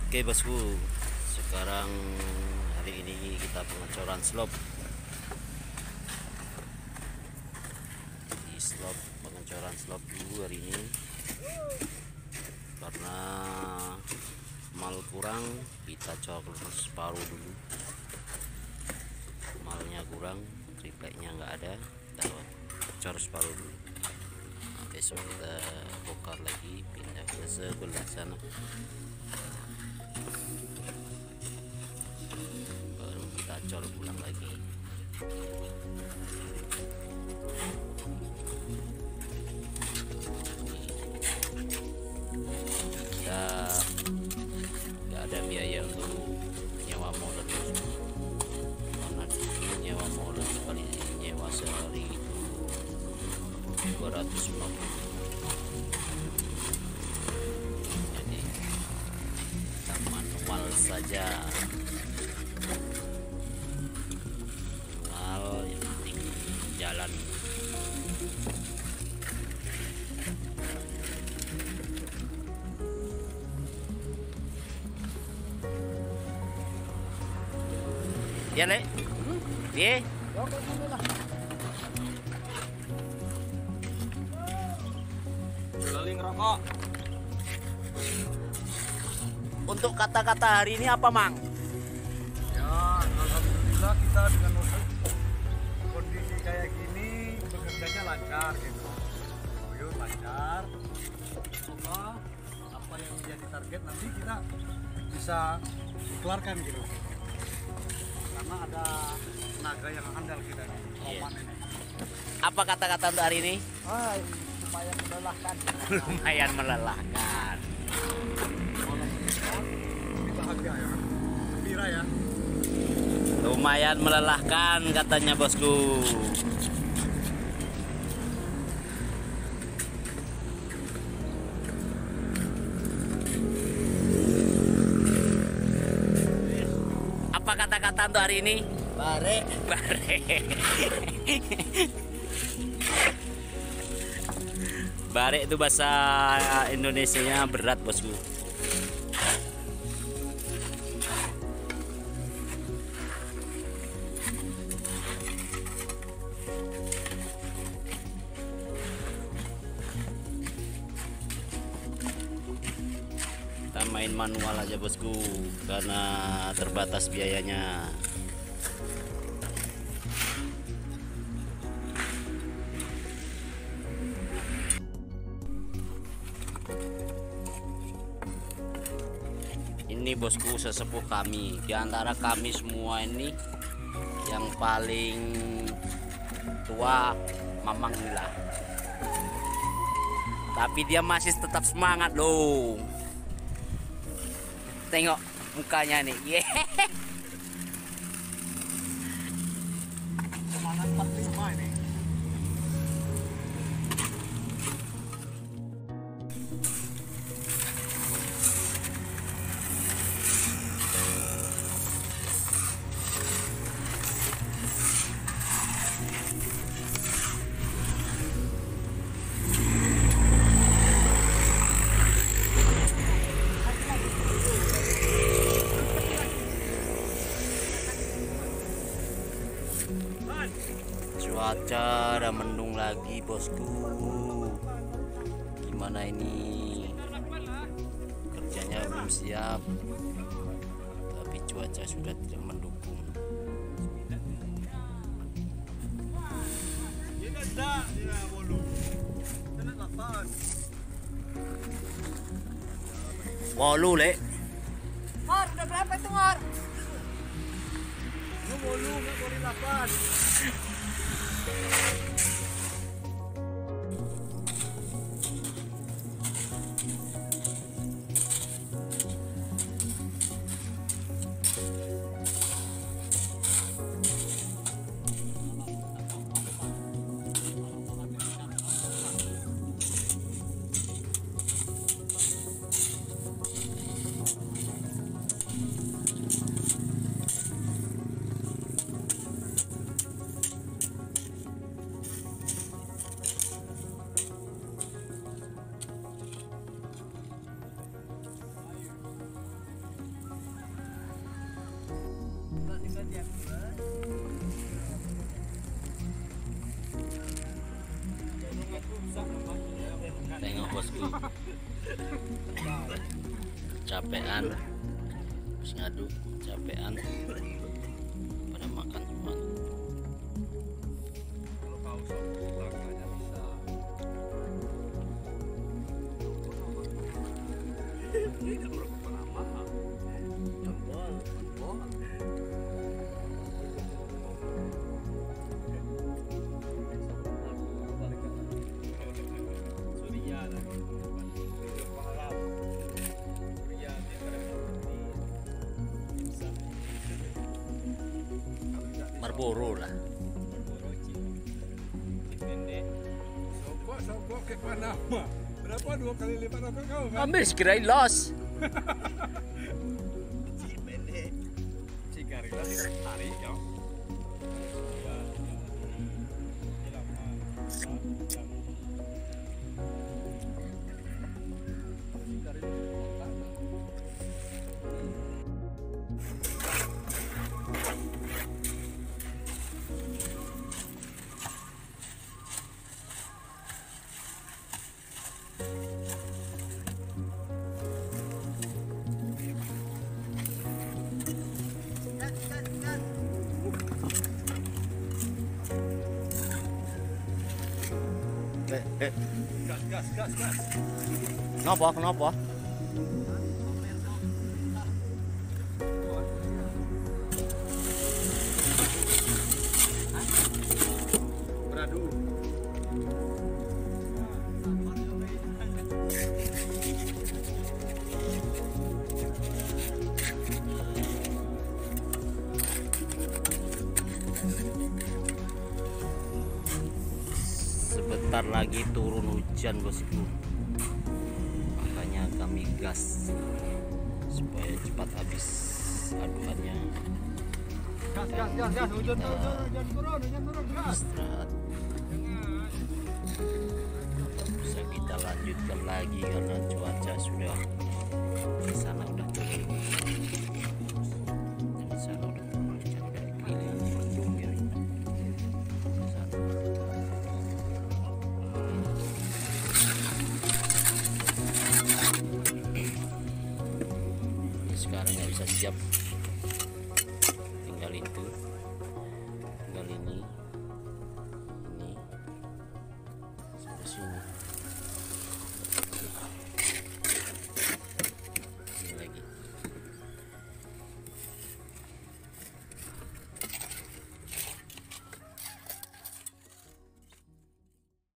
Oke bosku, sekarang hari ini kita pengecoran slop di pengecoran slop dulu hari ini karena mal kurang, kita cor separuh dulu. Malnya kurang, tripleknya nggak ada, kita cor separuh dulu. Nah, besok kita bongkar lagi, pindah ke sebelah sana. Baru kita cor pulang lagi. Kita nggak ada biaya untuk nyewa molen, karena nyewa molen sekali nyewa sehari itu 250. Jadi kita manual saja, manual yang penting jalan. Ya le, ye. Keliling rokok. Untuk kata-kata hari ini apa, Mang? Ya, alhamdulillah kita dengan kondisi kayak gini bekerjanya lancar gitu. Yuk lancar. Semoga apa yang menjadi target nanti kita bisa keluarkan gitu. Karena ada tenaga yang handal kita nih, Oman ini. Apa kata-kata untuk hari ini? Lumayan melelahkan. Lumayan melelahkan. Ini bahagia ya, gembira ya. Lumayan melelahkan katanya bosku. Apa kata-kata untuk hari ini? Bare. Bare. Bare itu bahasa Indonesianya berat bosku. Kita main manual aja bosku karena terbatas biayanya. Ini bosku sesepuh kami, di antara kami semua ini yang paling tua Mamang Nila. Tapi dia masih tetap semangat loh. Tengok mukanya nih. Semangat 45 ini. Cuaca udah mendung lagi bosku. Gimana ini? Kerjanya belum siap, tapi cuaca sudah tidak mendukung. Walu le. Ngor, udah berapa itu Ngor? Lu bolu nggak boleh 8. bosku. Capean, terus ngadu, capean, pada makan semua. Kalau kau langkahnya bisa. Ini berapa lama? Jempol. Marlboro lah. Sokok ke Panama. Berapa 2 kali lipat rokok kau kan? Ambil sekirain los. Cigarilla tidak tarik ya. Gas. Kenapa? Beradu. Sebentar lagi turun hujan bosku, makanya kami gas supaya cepat habis aduannya. Gas. Hujan turun, gas. Istirahat, bisa kita lanjutkan lagi karena cuaca sudah di sana udah turun. Di sana udah turun hujan dari keliling mendung ya. Di sana. Sekarang nggak bisa siap